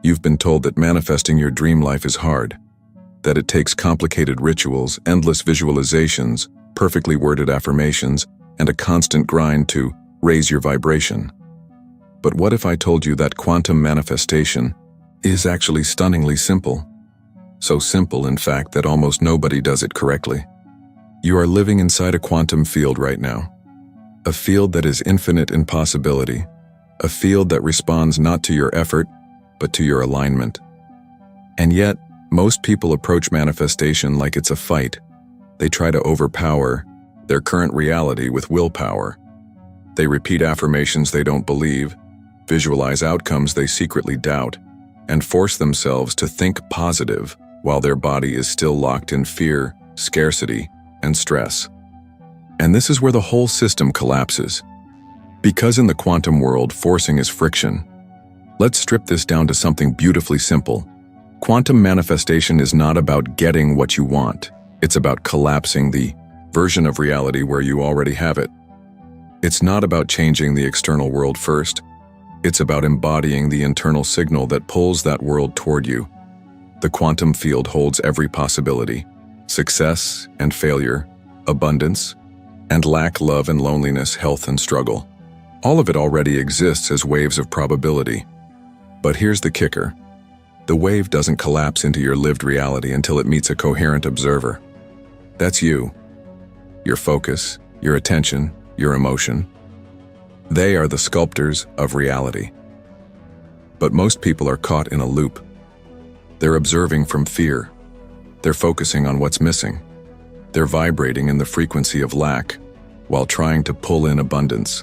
You've been told that manifesting your dream life is hard, that it takes complicated rituals, endless visualizations, perfectly worded affirmations, and a constant grind to raise your vibration. But what if I told you that quantum manifestation is actually stunningly simple? So simple, in fact, that almost nobody does it correctly. You are living inside a quantum field right now. A field that is infinite in possibility. A field that responds not to your effort, but to your alignment. And yet, most people approach manifestation like it's a fight. They try to overpower their current reality with willpower. They repeat affirmations they don't believe, visualize outcomes they secretly doubt, and force themselves to think positive while their body is still locked in fear, scarcity, and stress. And this is where the whole system collapses. Because in the quantum world, forcing is friction. Let's strip this down to something beautifully simple. Quantum manifestation is not about getting what you want. It's about collapsing the version of reality where you already have it. It's not about changing the external world first. It's about embodying the internal signal that pulls that world toward you. The quantum field holds every possibility: success and failure, abundance and lack, love and loneliness, health and struggle. All of it already exists as waves of probability. But here's the kicker. The wave doesn't collapse into your lived reality until it meets a coherent observer. That's you. Your focus, your attention, your emotion. They are the sculptors of reality. But most people are caught in a loop. They're observing from fear. They're focusing on what's missing. They're vibrating in the frequency of lack while trying to pull in abundance.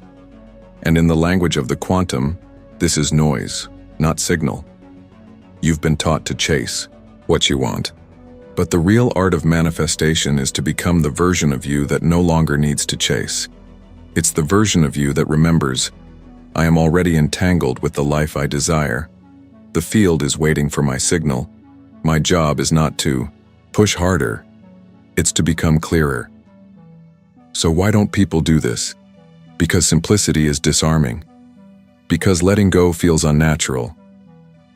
And in the language of the quantum, this is noise, not signal. You've been taught to chase what you want. But the real art of manifestation is to become the version of you that no longer needs to chase. It's the version of you that remembers, I am already entangled with the life I desire. The field is waiting for my signal. My job is not to push harder. It's to become clearer. So why don't people do this? Because simplicity is disarming. Because letting go feels unnatural.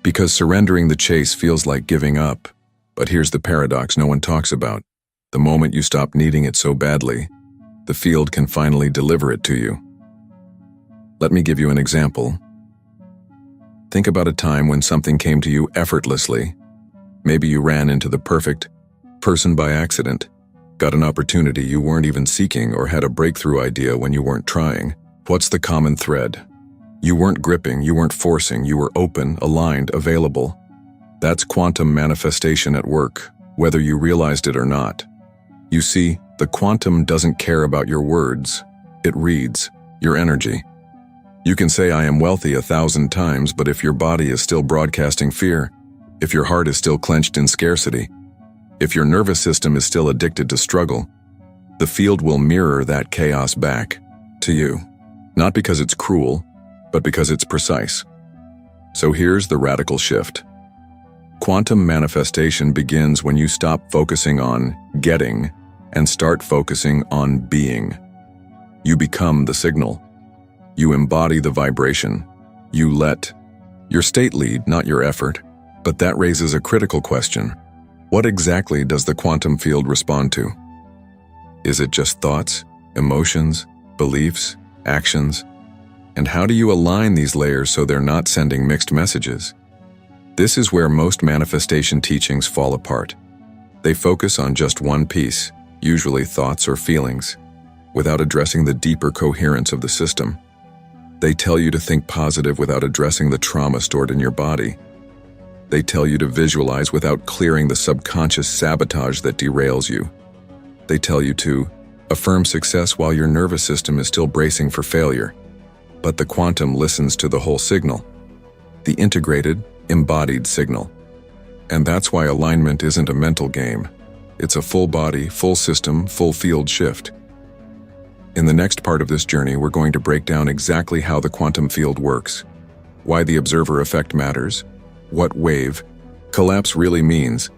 Because surrendering the chase feels like giving up. But here's the paradox no one talks about. The moment you stop needing it so badly, the field can finally deliver it to you. Let me give you an example. Think about a time when something came to you effortlessly. Maybe you ran into the perfect person by accident, got an opportunity you weren't even seeking, or had a breakthrough idea when you weren't trying. What's the common thread? You weren't gripping, you weren't forcing, you were open, aligned, available. That's quantum manifestation at work, whether you realized it or not. You see, the quantum doesn't care about your words. It reads your energy. You can say I am wealthy 1,000 times, but if your body is still broadcasting fear, if your heart is still clenched in scarcity, if your nervous system is still addicted to struggle, the field will mirror that chaos back to you. Not because it's cruel, but because it's precise. So here's the radical shift. Quantum manifestation begins when you stop focusing on getting and start focusing on being. You become the signal. You embody the vibration. You let your state lead, not your effort. But that raises a critical question. What exactly does the quantum field respond to? Is it just thoughts, emotions, beliefs, actions? And how do you align these layers so they're not sending mixed messages? This is where most manifestation teachings fall apart. They focus on just one piece, usually thoughts or feelings, without addressing the deeper coherence of the system. They tell you to think positive without addressing the trauma stored in your body. They tell you to visualize without clearing the subconscious sabotage that derails you. They tell you to affirm success while your nervous system is still bracing for failure. But the quantum listens to the whole signal, the integrated, embodied signal. And that's why alignment isn't a mental game. It's a full body, full system, full field shift. In the next part of this journey, we're going to break down exactly how the quantum field works, why the observer effect matters, what wave collapse really means,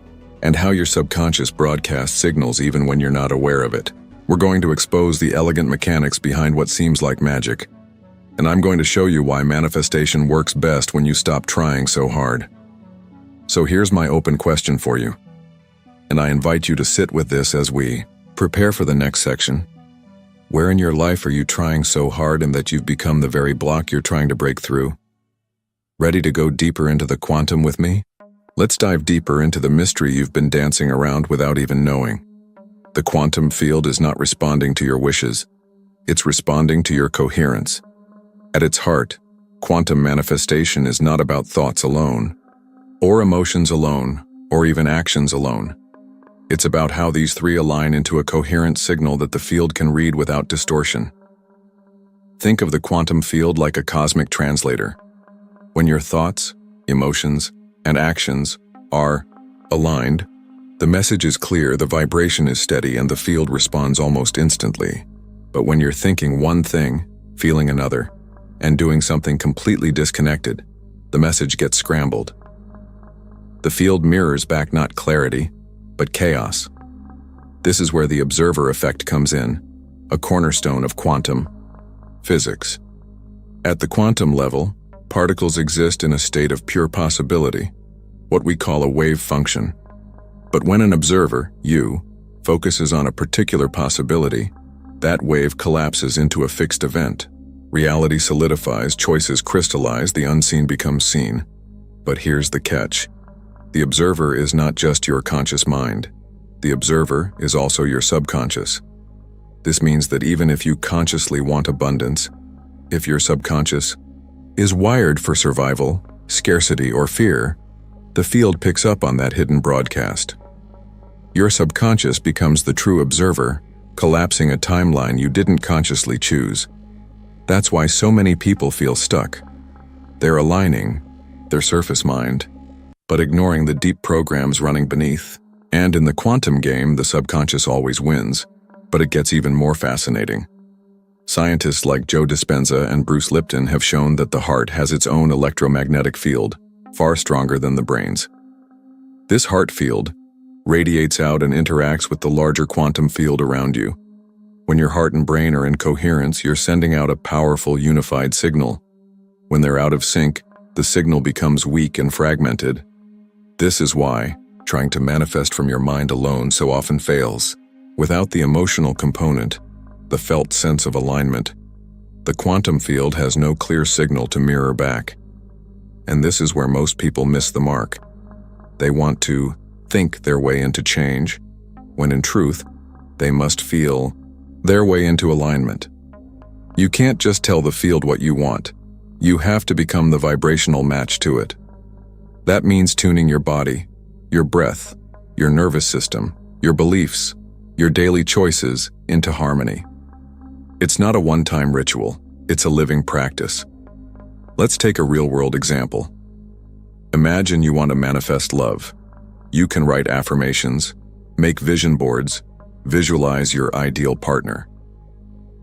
and how your subconscious broadcasts signals even when you're not aware of it. We're going to expose the elegant mechanics behind what seems like magic. And I'm going to show you why manifestation works best when you stop trying so hard. So here's my open question for you, and I invite you to sit with this as we prepare for the next section. Where in your life are you trying so hard and that you've become the very block you're trying to break through? Ready to go deeper into the quantum with me? Let's dive deeper into the mystery you've been dancing around without even knowing. The quantum field is not responding to your wishes. It's responding to your coherence. At its heart, quantum manifestation is not about thoughts alone, or emotions alone, or even actions alone. It's about how these three align into a coherent signal that the field can read without distortion. Think of the quantum field like a cosmic translator. When your thoughts, emotions, and actions are aligned, the message is clear, the vibration is steady, and the field responds almost instantly. But when you're thinking one thing, feeling another, and doing something completely disconnected, the message gets scrambled. The field mirrors back not clarity, but chaos. This is where the observer effect comes in, a cornerstone of quantum physics. At the quantum level, particles exist in a state of pure possibility, what we call a wave function. But when an observer, you, focuses on a particular possibility, that wave collapses into a fixed event. Reality solidifies, choices crystallize, the unseen becomes seen. But here's the catch. The observer is not just your conscious mind. The observer is also your subconscious. This means that even if you consciously want abundance, if your subconscious is wired for survival, scarcity, or fear, the field picks up on that hidden broadcast. Your subconscious becomes the true observer, collapsing a timeline you didn't consciously choose. That's why so many people feel stuck. They're aligning their surface mind, but ignoring the deep programs running beneath. And in the quantum game, the subconscious always wins, but it gets even more fascinating. Scientists like Joe Dispenza and Bruce Lipton have shown that the heart has its own electromagnetic field, far stronger than the brain's. This heart field radiates out and interacts with the larger quantum field around you. When your heart and brain are in coherence, you're sending out a powerful, unified signal. When they're out of sync, the signal becomes weak and fragmented. This is why trying to manifest from your mind alone so often fails. Without the emotional component, the felt sense of alignment, the quantum field has no clear signal to mirror back. And this is where most people miss the mark. They want to think their way into change, when in truth, they must feel their way into alignment. You can't just tell the field what you want. You have to become the vibrational match to it. That means tuning your body, your breath, your nervous system, your beliefs, your daily choices into harmony. It's not a one-time ritual, it's a living practice. Let's take a real-world example. Imagine you want to manifest love. You can write affirmations, make vision boards, visualize your ideal partner.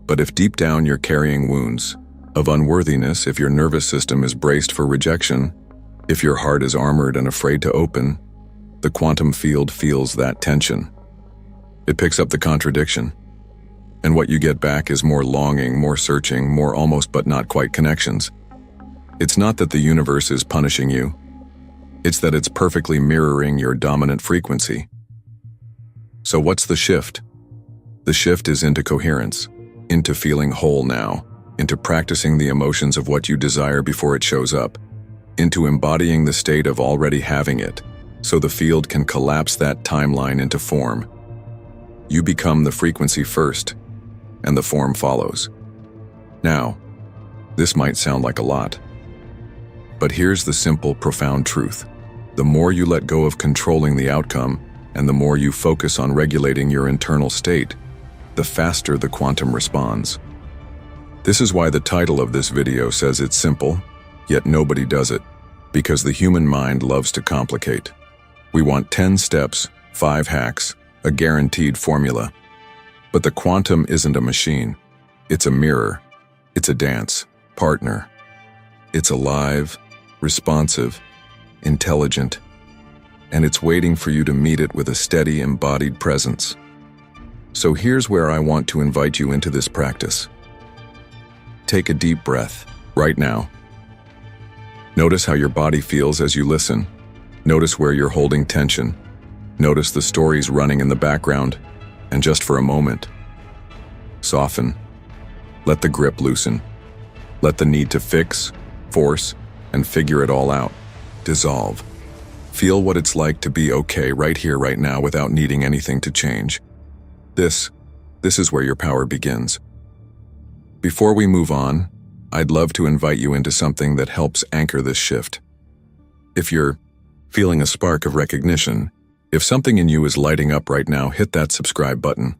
But if deep down you're carrying wounds of unworthiness, if your nervous system is braced for rejection, if your heart is armored and afraid to open, the quantum field feels that tension. It picks up the contradiction. And what you get back is more longing, more searching, more almost but not quite connections. It's not that the universe is punishing you. It's that it's perfectly mirroring your dominant frequency. So what's the shift? The shift is into coherence, into feeling whole now, into practicing the emotions of what you desire before it shows up, into embodying the state of already having it, so the field can collapse that timeline into form. You become the frequency first, and the form follows. Now, this might sound like a lot, but here's the simple, profound truth. The more you let go of controlling the outcome, and the more you focus on regulating your internal state, the faster the quantum responds. This is why the title of this video says it's simple, yet nobody does it, because the human mind loves to complicate. We want 10 steps, 5 hacks, a guaranteed formula. But the quantum isn't a machine. It's a mirror. It's a dance partner. It's alive, responsive, intelligent, and it's waiting for you to meet it with a steady, embodied presence. So here's where I want to invite you into this practice. Take a deep breath right now. Notice how your body feels as you listen. Notice where you're holding tension. Notice the stories running in the background, and just for a moment, soften. Let the grip loosen. Let the need to fix, force, and figure it all out dissolve. Feel what it's like to be okay right here, right now, without needing anything to change. This is where your power begins. Before we move on, I'd love to invite you into something that helps anchor this shift. If you're feeling a spark of recognition, if something in you is lighting up right now, hit that subscribe button.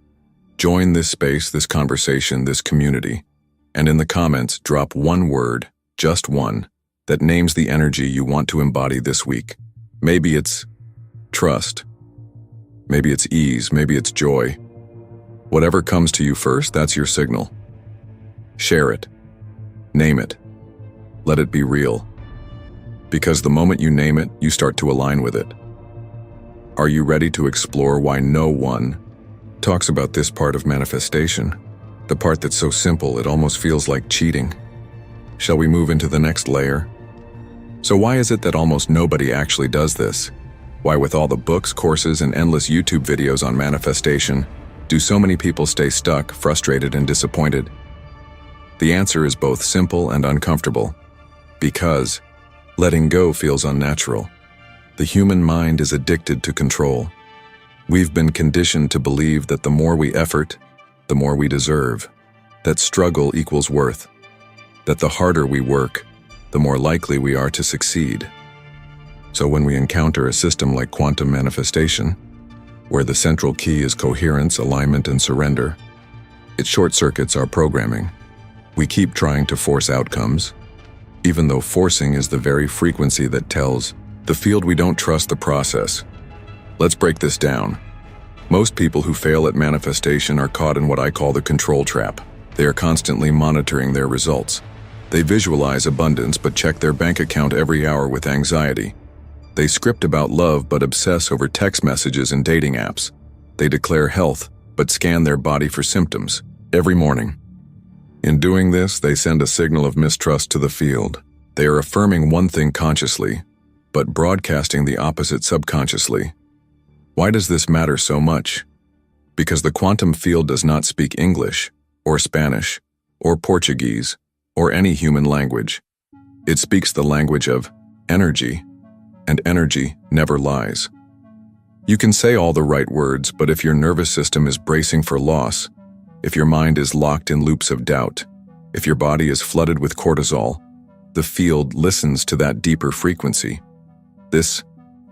Join this space, this conversation, this community, and in the comments, drop one word, just one, that names the energy you want to embody this week. Maybe it's trust. Maybe it's ease. Maybe it's joy. Whatever comes to you first, that's your signal. Share it. Name it. Let it be real. Because the moment you name it, you start to align with it. Are you ready to explore why no one talks about this part of manifestation? The part that's so simple it almost feels like cheating. Shall we move into the next layer? So why is it that almost nobody actually does this? Why, with all the books, courses, and endless YouTube videos on manifestation, do so many people stay stuck, frustrated, and disappointed? The answer is both simple and uncomfortable. Because letting go feels unnatural. The human mind is addicted to control. We've been conditioned to believe that the more we effort, the more we deserve. That struggle equals worth. That the harder we work, the more likely we are to succeed. So when we encounter a system like quantum manifestation, where the central key is coherence, alignment, and surrender, it short-circuits our programming. We keep trying to force outcomes, even though forcing is the very frequency that tells the field we don't trust the process. Let's break this down. Most people who fail at manifestation are caught in what I call the control trap. They are constantly monitoring their results. They visualize abundance but check their bank account every hour with anxiety. They script about love but obsess over text messages and dating apps. They declare health but scan their body for symptoms every morning. In doing this, they send a signal of mistrust to the field. They are affirming one thing consciously, but broadcasting the opposite subconsciously. Why does this matter so much? Because the quantum field does not speak English, or Spanish, or Portuguese, or any human language. It speaks the language of energy, and energy never lies. You can say all the right words, but if your nervous system is bracing for loss, if your mind is locked in loops of doubt, if your body is flooded with cortisol, the field listens to that deeper frequency. This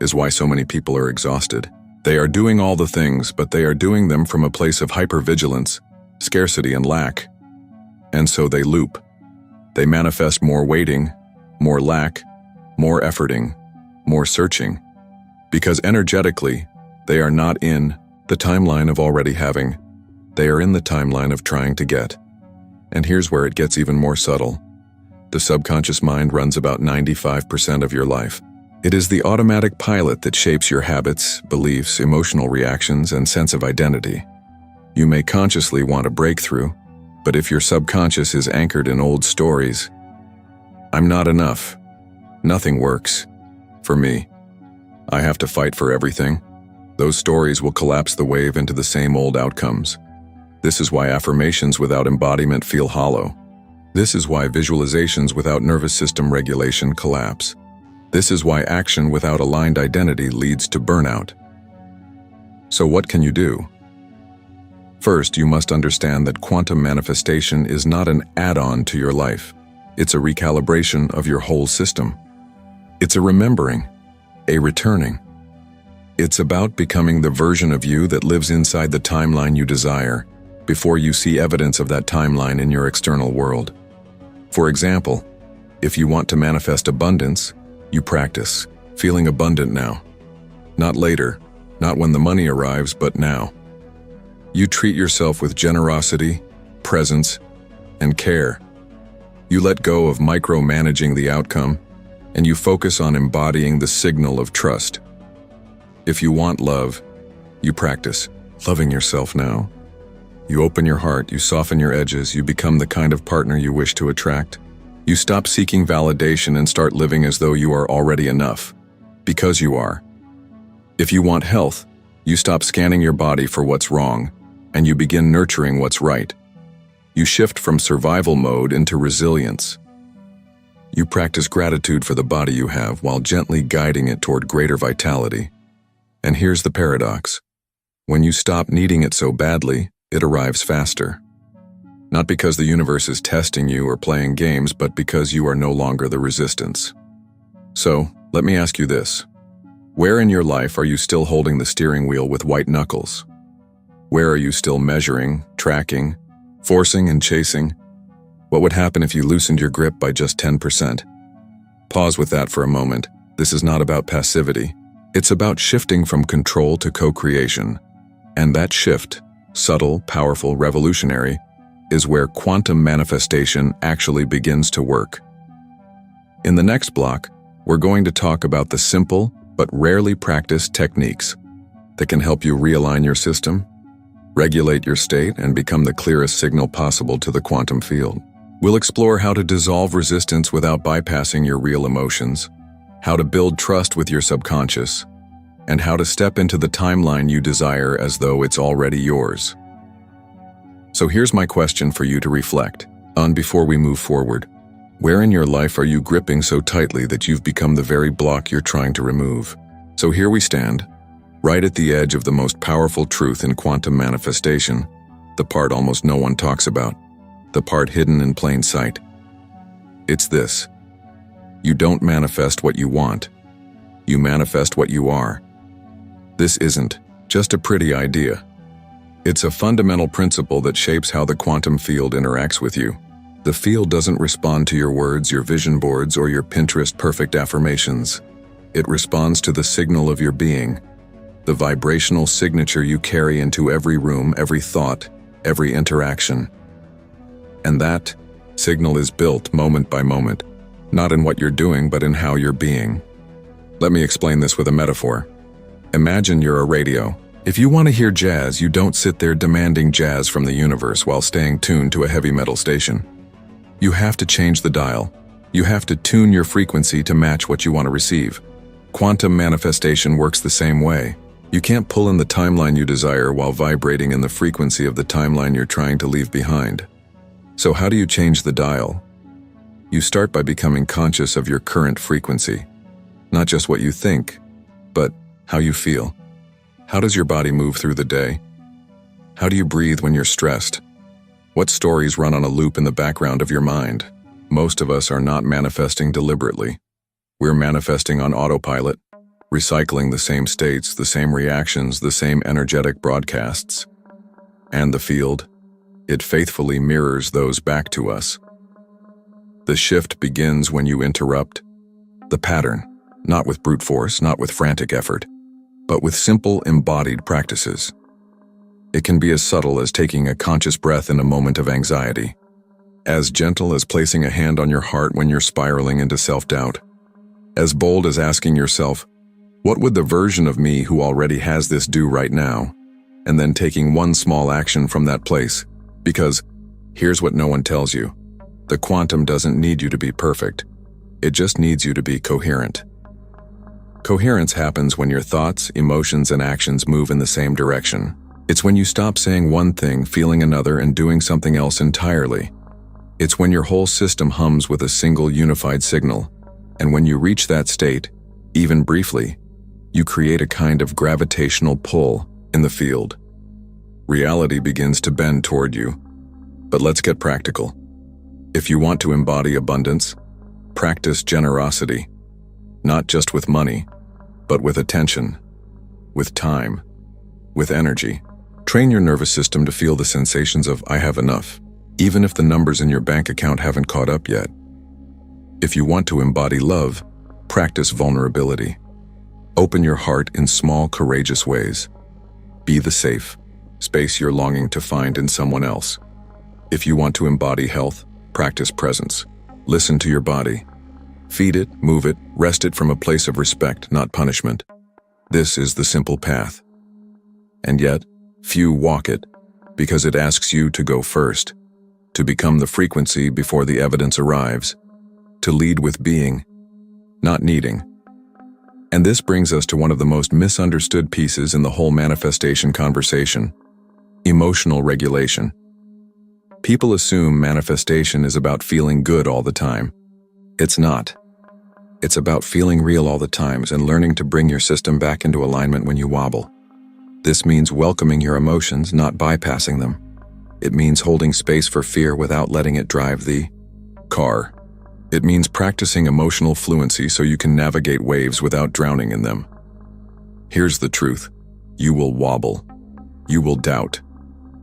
is why so many people are exhausted. They are doing all the things, but they are doing them from a place of hypervigilance, scarcity, and lack. And so they loop. They manifest more waiting, more lack, more efforting, more searching, because energetically, they are not in the timeline of already having. They are in the timeline of trying to get. And here's where it gets even more subtle. The subconscious mind runs about 95% of your life. It is the automatic pilot that shapes your habits, beliefs, emotional reactions, and sense of identity. You may consciously want a breakthrough, but if your subconscious is anchored in old stories, I'm not enough, nothing works, for me, I have to fight for everything, those stories will collapse the wave into the same old outcomes. This is why affirmations without embodiment feel hollow. This is why visualizations without nervous system regulation collapse. This is why action without aligned identity leads to burnout. So what can you do? First, you must understand that quantum manifestation is not an add-on to your life. It's a recalibration of your whole system. It's a remembering, a returning. It's about becoming the version of you that lives inside the timeline you desire, before you see evidence of that timeline in your external world. For example, if you want to manifest abundance, you practice feeling abundant now. Not later, not when the money arrives, but now. You treat yourself with generosity, presence, and care. You let go of micromanaging the outcome, and you focus on embodying the signal of trust. If you want love, you practice loving yourself now. You open your heart, you soften your edges, you become the kind of partner you wish to attract. You stop seeking validation and start living as though you are already enough. Because you are. If you want health, you stop scanning your body for what's wrong, and you begin nurturing what's right. You shift from survival mode into resilience. You practice gratitude for the body you have while gently guiding it toward greater vitality. And here's the paradox. When you stop needing it so badly, it arrives faster. Not because the universe is testing you or playing games, but because you are no longer the resistance. So, let me ask you this. Where in your life are you still holding the steering wheel with white knuckles? Where are you still measuring, tracking, forcing and chasing? What would happen if you loosened your grip by just 10%? Pause with that for a moment. This is not about passivity. It's about shifting from control to co-creation. And that shift, subtle, powerful, revolutionary, is where quantum manifestation actually begins to work. In the next block, we're going to talk about the simple but rarely practiced techniques that can help you realign your system, regulate your state, and become the clearest signal possible to the quantum field. We'll explore how to dissolve resistance without bypassing your real emotions, how to build trust with your subconscious, and how to step into the timeline you desire as though it's already yours. So here's my question for you to reflect on before we move forward. Where in your life are you gripping so tightly that you've become the very block you're trying to remove? So here we stand, right at the edge of the most powerful truth in quantum manifestation, the part almost no one talks about, the part hidden in plain sight. It's this. You don't manifest what you want. You manifest what you are. This isn't just a pretty idea. It's a fundamental principle that shapes how the quantum field interacts with you. The field doesn't respond to your words, your vision boards, or your Pinterest perfect affirmations. It responds to the signal of your being, the vibrational signature you carry into every room, every thought, every interaction. And that signal is built moment by moment, not in what you're doing, but in how you're being. Let me explain this with a metaphor. Imagine you're a radio. If you want to hear jazz, you don't sit there demanding jazz from the universe while staying tuned to a heavy metal station. You have to change the dial. You have to tune your frequency to match what you want to receive. Quantum manifestation works the same way. You can't pull in the timeline you desire while vibrating in the frequency of the timeline you're trying to leave behind. So how do you change the dial? You start by becoming conscious of your current frequency. Not just what you think, but how you feel. How does your body move through the day? How do you breathe when you're stressed? What stories run on a loop in the background of your mind? Most of us are not manifesting deliberately. We're manifesting on autopilot, recycling the same states, the same reactions, the same energetic broadcasts. And the field? It faithfully mirrors those back to us. The shift begins when you interrupt the pattern, not with brute force, not with frantic effort, but with simple embodied practices. It can be as subtle as taking a conscious breath in a moment of anxiety, as gentle as placing a hand on your heart when you're spiraling into self-doubt, as bold as asking yourself, what would the version of me who already has this do right now? And then taking one small action from that place, because here's what no one tells you. The quantum doesn't need you to be perfect. It just needs you to be coherent. Coherence happens when your thoughts, emotions, and actions move in the same direction. It's when you stop saying one thing, feeling another, and doing something else entirely. It's when your whole system hums with a single unified signal. And when you reach that state, even briefly, you create a kind of gravitational pull in the field. Reality begins to bend toward you. But let's get practical. If you want to embody abundance, practice generosity, not just with money, but with attention, with time, with energy. Train your nervous system to feel the sensations of I have enough, even if the numbers in your bank account haven't caught up yet. If you want to embody love, practice vulnerability. Open your heart in small, courageous ways. Be the safe space you're longing to find in someone else. If you want to embody health, practice presence. Listen to your body. Feed it, move it, rest it from a place of respect, not punishment. This is the simple path. And yet, few walk it, because it asks you to go first, to become the frequency before the evidence arrives, to lead with being, not needing. And this brings us to one of the most misunderstood pieces in the whole manifestation conversation: emotional regulation. People assume manifestation is about feeling good all the time. It's not. It's about feeling real all the times and learning to bring your system back into alignment when you wobble. This means welcoming your emotions, not bypassing them. It means holding space for fear without letting it drive the car. It means practicing emotional fluency so you can navigate waves without drowning in them. Here's the truth. You will wobble. You will doubt.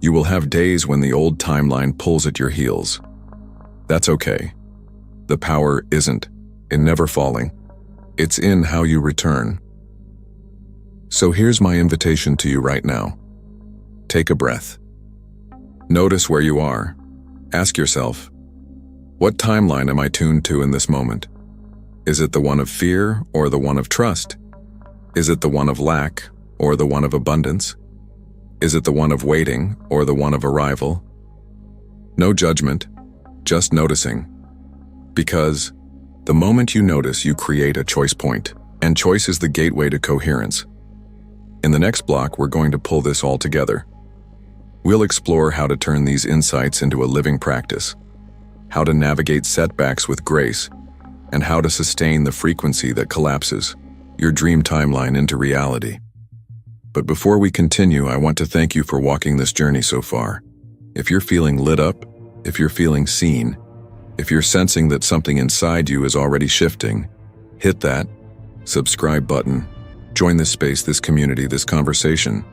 You will have days when the old timeline pulls at your heels. That's okay. The power isn't in never falling. It's in how you return. So here's my invitation to you right now. Take a breath. Notice where you are. Ask yourself, what timeline am I tuned to in this moment? Is it the one of fear or the one of trust? Is it the one of lack or the one of abundance? Is it the one of waiting or the one of arrival? No judgment, just noticing. Because the moment you notice, you create a choice point, and choice is the gateway to coherence. In the next block, we're going to pull this all together. We'll explore how to turn these insights into a living practice, how to navigate setbacks with grace, and how to sustain the frequency that collapses your dream timeline into reality. But before we continue, I want to thank you for walking this journey so far. If you're feeling lit up, if you're feeling seen, if you're sensing that something inside you is already shifting, hit that subscribe button. Join this space, this community, this conversation.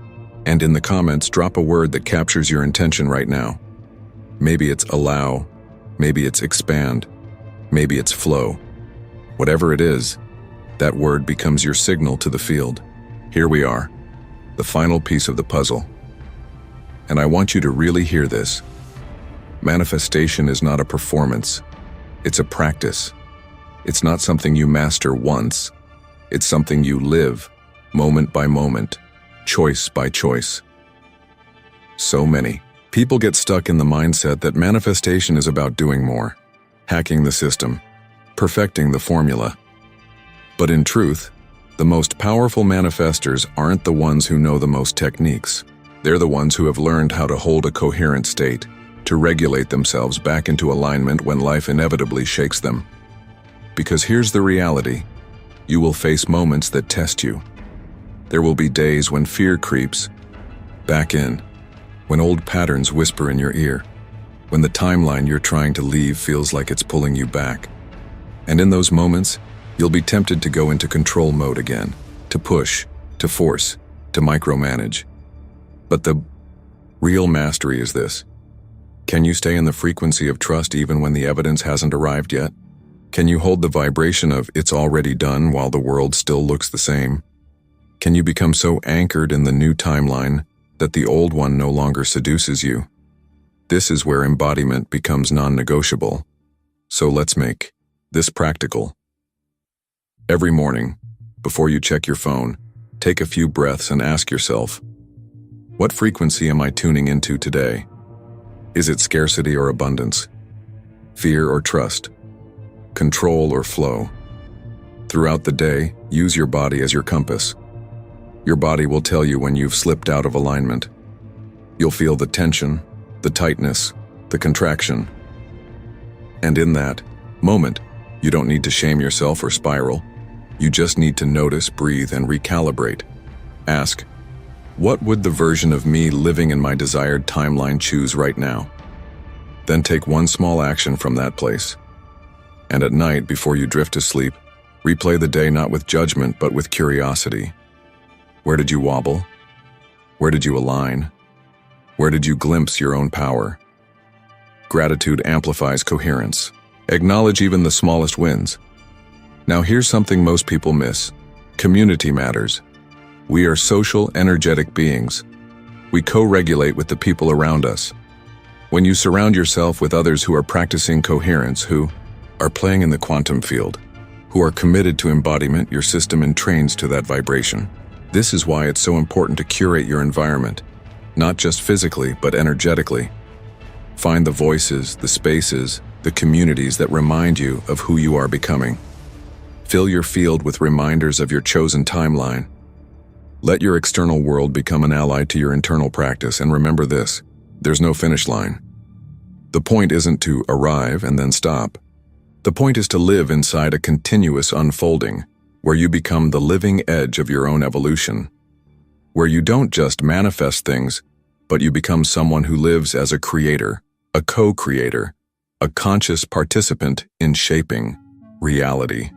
And in the comments, drop a word that captures your intention right now. Maybe it's allow, maybe it's expand, maybe it's flow. Whatever it is, that word becomes your signal to the field. Here we are, the final piece of the puzzle. And I want you to really hear this. Manifestation is not a performance. It's a practice. It's not something you master once. It's something you live, moment by moment, choice by choice. So many people get stuck in the mindset that manifestation is about doing more, hacking the system, perfecting the formula. But in truth, the most powerful manifestors aren't the ones who know the most techniques. They're the ones who have learned how to hold a coherent state, to regulate themselves back into alignment when life inevitably shakes them. Because here's the reality. You will face moments that test you. There will be days when fear creeps back in, when old patterns whisper in your ear, when the timeline you're trying to leave feels like it's pulling you back. And in those moments, you'll be tempted to go into control mode again, to push, to force, to micromanage. But the real mastery is this. Can you stay in the frequency of trust even when the evidence hasn't arrived yet? Can you hold the vibration of it's already done while the world still looks the same? Can you become so anchored in the new timeline that the old one no longer seduces you? This is where embodiment becomes non-negotiable. So let's make this practical. Every morning, before you check your phone, take a few breaths and ask yourself, what frequency am I tuning into today? Is it scarcity or abundance? Fear or trust? Control or flow? Throughout the day, use your body as your compass. Your body will tell you when you've slipped out of alignment. You'll feel the tension, the tightness, the contraction. And in that moment, you don't need to shame yourself or spiral. You just need to notice, breathe, and recalibrate. Ask, what would the version of me living in my desired timeline choose right now? Then take one small action from that place. And at night, before you drift to sleep, replay the day not with judgment but with curiosity. Where did you wobble? Where did you align? Where did you glimpse your own power? Gratitude amplifies coherence. Acknowledge even the smallest wins. Now here's something most people miss. Community matters. We are social, energetic beings. We co-regulate with the people around us. When you surround yourself with others who are practicing coherence, who are playing in the quantum field, who are committed to embodiment, your system entrains to that vibration. This is why it's so important to curate your environment, not just physically, but energetically. Find the voices, the spaces, the communities that remind you of who you are becoming. Fill your field with reminders of your chosen timeline. Let your external world become an ally to your internal practice, and remember this: there's no finish line. The point isn't to arrive and then stop. The point is to live inside a continuous unfolding, where you become the living edge of your own evolution. Where you don't just manifest things, but you become someone who lives as a creator, a co-creator, a conscious participant in shaping reality.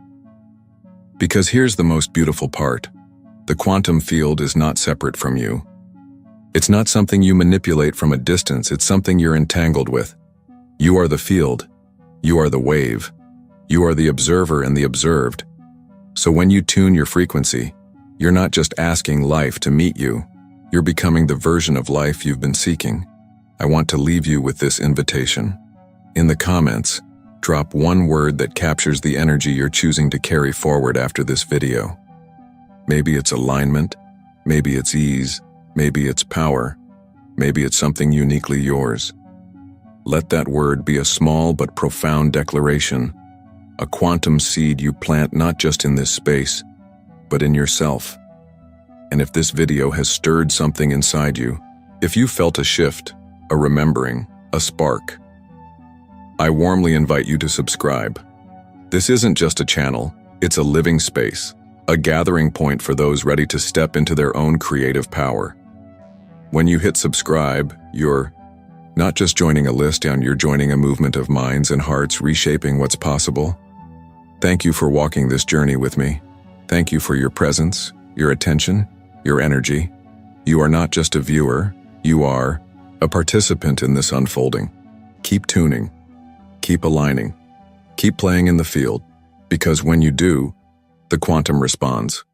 Because here's the most beautiful part: the quantum field is not separate from you. It's not something you manipulate from a distance, it's something you're entangled with. You are the field. You are the wave. You are the observer and the observed. So when you tune your frequency, you're not just asking life to meet you. You're becoming the version of life you've been seeking. I want to leave you with this invitation. In the comments, drop one word that captures the energy you're choosing to carry forward after this video. Maybe it's alignment, maybe it's ease, maybe it's power, maybe it's something uniquely yours. Let that word be a small but profound declaration, a quantum seed you plant not just in this space, but in yourself. And if this video has stirred something inside you, if you felt a shift, a remembering, a spark, I warmly invite you to subscribe. This isn't just a channel, it's a living space, a gathering point for those ready to step into their own creative power. When you hit subscribe, you're not just joining a list, you're joining a movement of minds and hearts reshaping what's possible. Thank you for walking this journey with me. Thank you for your presence, your attention, your energy. You are not just a viewer, you are a participant in this unfolding. Keep tuning, keep aligning, keep playing in the field, because when you do, the quantum responds.